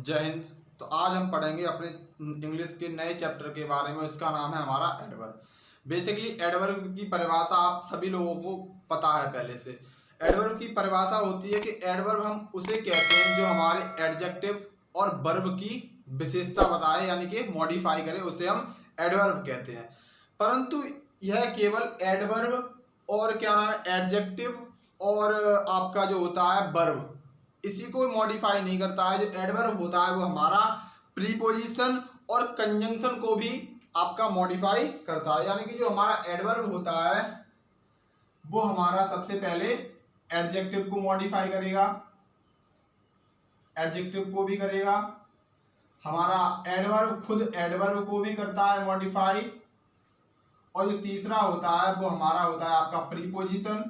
जय हिंद। तो आज हम पढ़ेंगे अपने इंग्लिश के नए चैप्टर के बारे में। इसका नाम है हमारा एडवर्ब। बेसिकली एडवर्ब की परिभाषा आप सभी लोगों को पता है पहले से। एडवर्ब की परिभाषा होती है कि एडवर्ब हम उसे कहते हैं जो हमारे एडजेक्टिव और वर्ब की विशेषता बताए, यानी कि मॉडिफाई करे, उसे हम एडवर्ब कहते हैं। परंतु यह केवल एडवर्ब और क्या नाम है एडजेक्टिव और आपका जो होता है वर्ब, इसी को मॉडिफाई नहीं करता है। जो एडवर्ब होता है वो हमारा प्रीपोजिशन और कंजंक्शन को भी आपका मॉडिफाई करता है। यानी कि जो हमारा एडवर्ब होता है वो हमारा सबसे पहले एडजेक्टिव को मॉडिफाई करेगा, एडजेक्टिव को भी करेगा, हमारा एडवर्ब खुद एडवर्ब को भी करता है मॉडिफाई, और जो तीसरा होता है वो हमारा होता है आपका प्रीपोजिशन,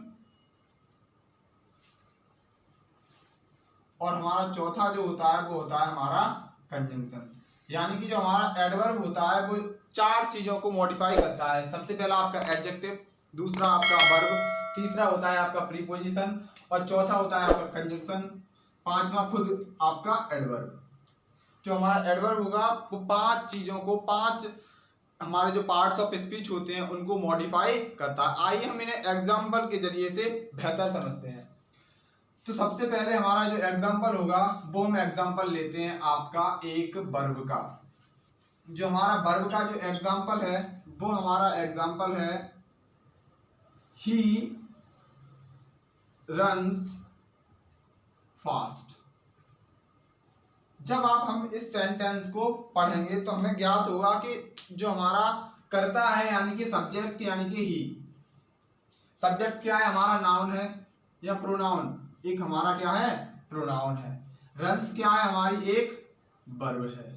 और हमारा चौथा जो होता है वो होता है हमारा कंजंक्शन। यानी कि जो हमारा एडवर्ब होता है वो चार चीजों को मॉडिफाई करता है। सबसे पहला आपका एडजेक्टिव, दूसरा आपका वर्ब, तीसरा होता है आपका प्रीपोजिशन, और चौथा होता है आपका कंजंक्शन, पांचवा खुद आपका एडवर्ब। जो हमारा एडवर्ब होगा वो पांच चीजों को, पांच हमारे जो पार्ट्स ऑफ स्पीच होते हैं उनको मॉडिफाई करता है। आइए हम इन्हें एग्जाम्पल के जरिए से बेहतर समझते हैं। तो सबसे पहले हमारा जो एग्जाम्पल होगा वो हम एग्जाम्पल लेते हैं आपका एक वर्ब का। जो हमारा वर्ब का जो एग्जाम्पल है वो हमारा एग्जाम्पल है ही रन्स फास्ट। जब आप हम इस सेंटेंस को पढ़ेंगे तो हमें ज्ञात होगा कि जो हमारा करता है यानी कि सब्जेक्ट, यानी कि ही, सब्जेक्ट क्या है हमारा, नाउन है या प्रोनाउन, एक हमारा क्या है प्रोनाउन है। रन्स क्या है हमारी एक वर्ब है।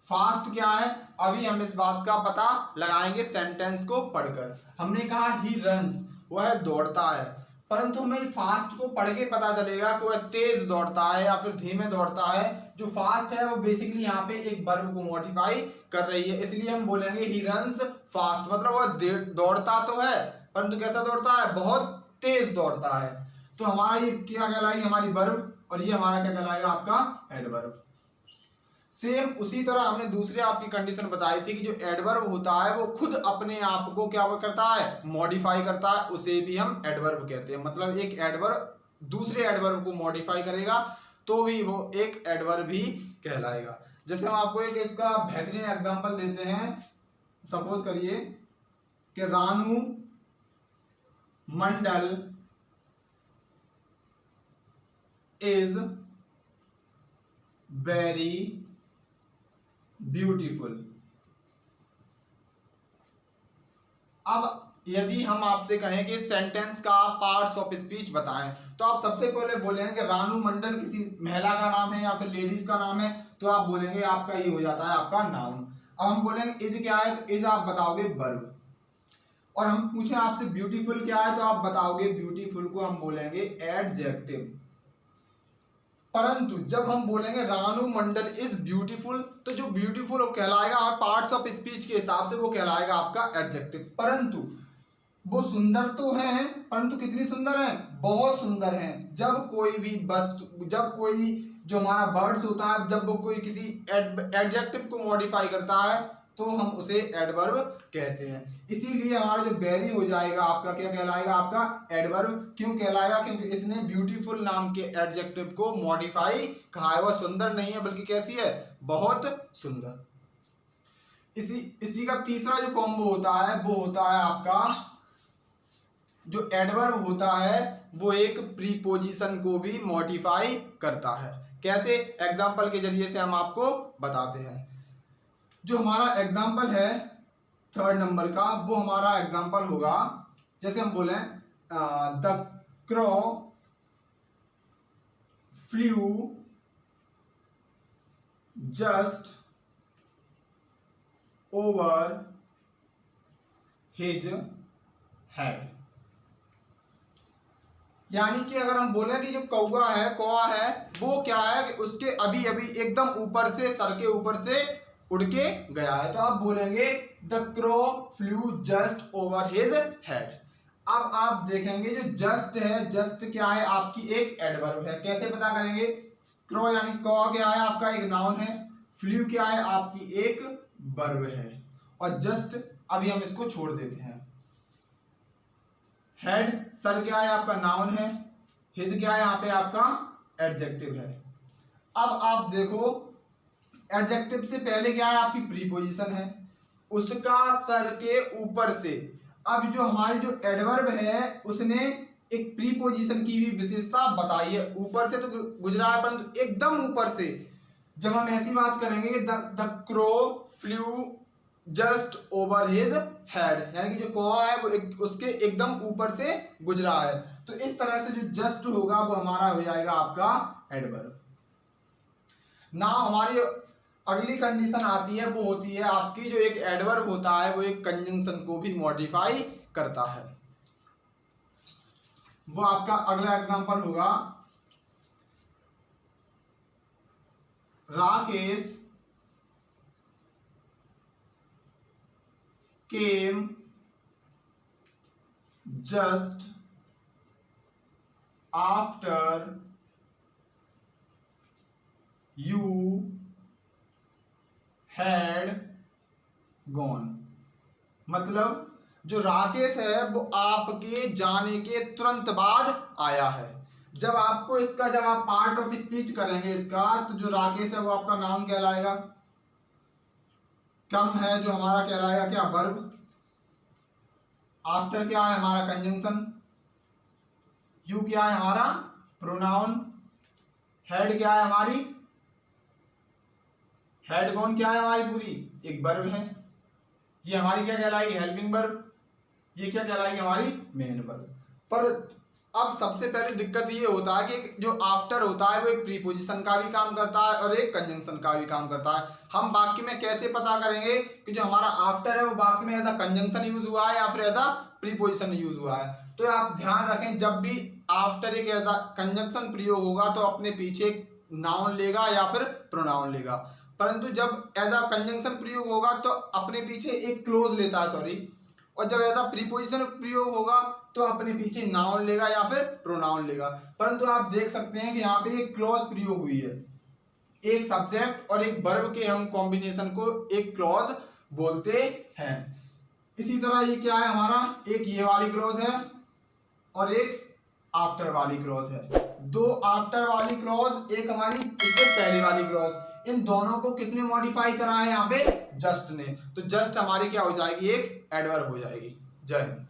फास्ट क्या है, अभी हम इस बात का पता लगाएंगे सेंटेंस को पढ़कर। हमने कहा ही रन्स, वह दौड़ता है, परंतु हमें फास्ट को पढ़ के पता चलेगा कि वह तेज दौड़ता है या फिर धीमे दौड़ता है। जो फास्ट है वो बेसिकली यहाँ पे एक वर्ब को मॉडिफाई कर रही है, इसलिए हम बोलेंगे ही रन्स फास्ट, मतलब वह दौड़ता तो है परंतु कैसा दौड़ता है, बहुत तेज दौड़ता है। तो हमारा ये क्या कहलाएगी, हमारी वर्ब, और ये हमारा क्या कहलाएगा आपका एडवर्ब। सेम उसी तरह हमने दूसरे आपकी कंडीशन बताई थी कि जो एडवर्ब होता है वो खुद अपने आप को क्या करता है, मॉडिफाई करता है, उसे भी हम एडवर्ब कहते हैं। मतलब एक एडवर्ब दूसरे एडवर्ब को मॉडिफाई करेगा तो भी वो एक एडवर्ब ही कहलाएगा। जैसे हम आपको एक इसका बेहतरीन एग्जांपल देते हैं। सपोज करिए कि रानू मंडल इज वेरी ब्यूटीफुल। अब यदि हम आपसे कहें कि सेंटेंस का पार्ट्स ऑफ स्पीच बताएं तो आप सबसे पहले बोलेंगे कि रानू मंडल किसी महिला का नाम है या फिर लेडीज का नाम है, तो आप बोलेंगे आपका ये हो जाता है आपका नाउन। अब हम बोलेंगे इज क्या है, तो इज आप बताओगे वर्ब, और हम पूछें आपसे ब्यूटीफुल क्या है तो आप बताओगे ब्यूटीफुल को हम बोलेंगे एडजेक्टिव। परंतु जब हम बोलेंगे रानू मंडल इज ब्यूटीफुल, तो जो ब्यूटीफुल वो कहलाएगा पार्ट्स ऑफ स्पीच के हिसाब से वो कहलाएगा आपका एडजेक्टिव। परंतु वो सुंदर तो है, परंतु कितनी सुंदर है, बहुत सुंदर है। जब कोई भी वस्तु, जब कोई जो हमारा वर्ड्स होता है, जब वो कोई किसी एडजेक्टिव को मॉडिफाई करता है तो हम उसे एडवर्ब कहते हैं। इसीलिए हमारा जो वेरी हो जाएगा आपका क्या कहलाएगा, आपका एडवर्ब। क्यों कहलाएगा, क्योंकि इसने ब्यूटीफुल नाम के एडजेक्टिव को मॉडिफाई कहा है। वह सुंदर नहीं है बल्कि कैसी है, बहुत सुंदर। इसी का तीसरा जो कॉम्बो होता है वो होता है आपका जो एडवर्ब होता है वो एक प्रीपोजिशन को भी मॉडिफाई करता है। कैसे, एग्जाम्पल के जरिए से हम आपको बताते हैं। जो हमारा एग्जाम्पल है थर्ड नंबर का, वो हमारा एग्जाम्पल होगा, जैसे हम बोले the क्रॉ flu just over his head. यानी कि अगर हम बोले कि जो कौवा है, कौवा है, वो क्या है कि उसके अभी अभी एकदम ऊपर से, सर के ऊपर से उड़ के गया है, तो आप बोलेंगे the crow flew just over his head. अब आप देखेंगे जो जस्ट है, जस्ट क्या है आपकी एक एडवर्ब है। कैसे पता करेंगे, क्रो यानी कौ क्या है आपका एक नाउन है, फ्लू क्या है आपकी एक वर्ब है, और जस्ट अभी हम इसको छोड़ देते हैं। हेड सर क्या है आपका नाउन है, हिज क्या है यहाँ पे आपका एडजेक्टिव है। अब आप देखो एडजेक्टिव से पहले क्या है आपकी प्रीपोजिशन है, उसका सर के ऊपर से। अब जो हमारी जो एडवर्ब है उसने एक प्रीपोजिशन की भी विशेषता बताई है, ऊपर से तो गुजरा है परंतु एकदम ऊपर से। जब हम ऐसी बात करेंगे the crow flew just over his head, यानी कि जो कौवा है वो उसके एकदम ऊपर से गुजरा है, तो इस तरह से जो जस्ट होगा वो हमारा हो जाएगा आपका एडवर्ब। ना हमारी अगली कंडीशन आती है, वो होती है आपकी जो एक एडवर्ब होता है वो एक कंजंक्शन को भी मॉडिफाई करता है। वो आपका अगला एग्जांपल होगा, राकेश केम just after you had gone. मतलब जो राकेश है वो आपके जाने के तुरंत बाद आया है। जब आपको इसका जब आप पार्ट ऑफ स्पीच करेंगे इसका, तो जो राकेश है वो आपका नाउन कहलाएगा, कम है जो हमारा कहलाएगा क्या वर्ब, आफ्टर क्या है हमारा कंजंक्शन, यू क्या है हमारा प्रोनाउन, हेड क्या है हमारी हेड गॉन क्या है हमारी पूरी एक वर्ब है, ये हमारी क्या कहलाएगी हेल्पिंग वर्ब, ये क्या कहलाएगी हमारी मेन वर्ब। पर अब सबसे पहले दिक्कत ये होता है कि जो आफ्टर होता है वो एक प्रीपोजिशन का भी काम करता है और एक कंजंक्शन का भी काम करता है। हम वाक्य में कैसे पता करेंगे कि जो हमारा आफ्टर है वो वाक्य में एज अ कंजंक्शन यूज हुआ है या फिर एज अ प्रीपोजिशन यूज हुआ है। तो आप ध्यान रखें, जब भी आफ्टर एक एज अ कंजंक्शन प्रयोग होगा तो अपने पीछे नाउन लेगा या फिर प्रोनाउन लेगा, परंतु जब एज अ कंजंक्शन प्रयोग होगा तो अपने पीछे एक क्लोज लेता है, सॉरी, और जब ऐसा प्रीपोजिशन प्रयोग होगा तो अपने पीछे नाउन लेगा या फिर प्रोनाउन लेगा। परंतु आप देख सकते हैं कि यहाँ पे एक क्लॉज प्रयोग हुई है, एक सब्जेक्ट और एक वर्ब के हम कॉम्बिनेशन को एक क्लॉज बोलते हैं। इसी तरह ये क्या है हमारा, एक ये वाली क्लॉज है और एक आफ्टर वाली क्लॉज है। दो आफ्टर वाली क्लॉज, एक हमारी इससे पहले वाली क्लॉज, इन दोनों को किसने मॉडिफाई करा है यहाँ पे, जस्ट ने। तो जस्ट हमारी क्या हो जाएगी एक एडवर्ब हो जाएगी। जय हिंद।